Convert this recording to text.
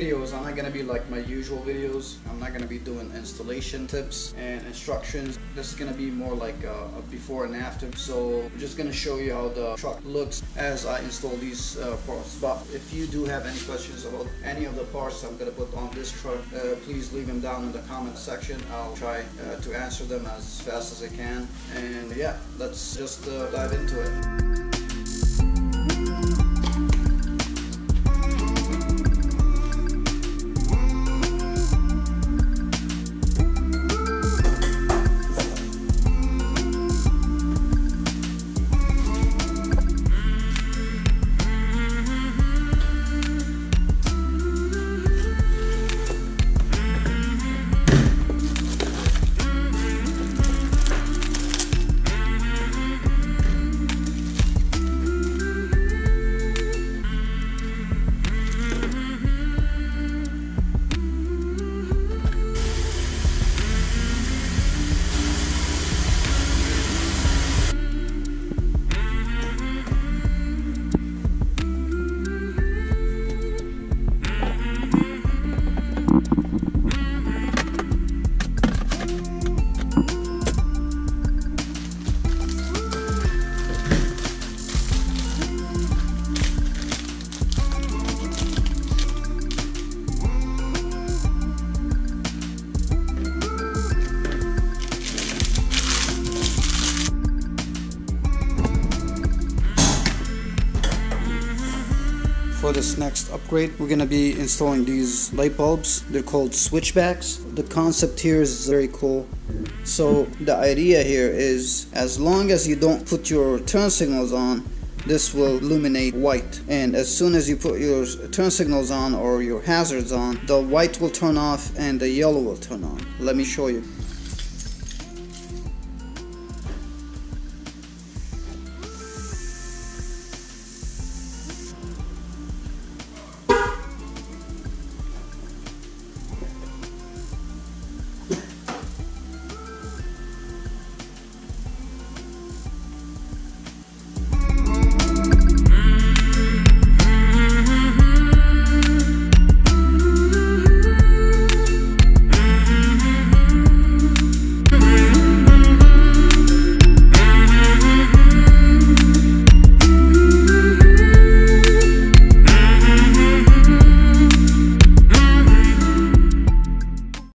videos are not gonna be like my usual videos. I'm not gonna be doing installation tips and instructions. This is gonna be more like a before and after. So I'm just gonna show you how the truck looks as I install these parts. But if you do have any questions about any of the parts I'm gonna put on this truck, please leave them down in the comment section. I'll try to answer them as fast as I can. And yeah, let's just dive into it. For this next upgrade, we're going to be installing these light bulbs. They're called Swiycbacks. The concept here is very cool. So the idea here is, as long as you don't put your turn signals on, this will illuminate white, and as soon as you put your turn signals on or your hazards on, the white will turn off and the yellow will turn on. Let me show you.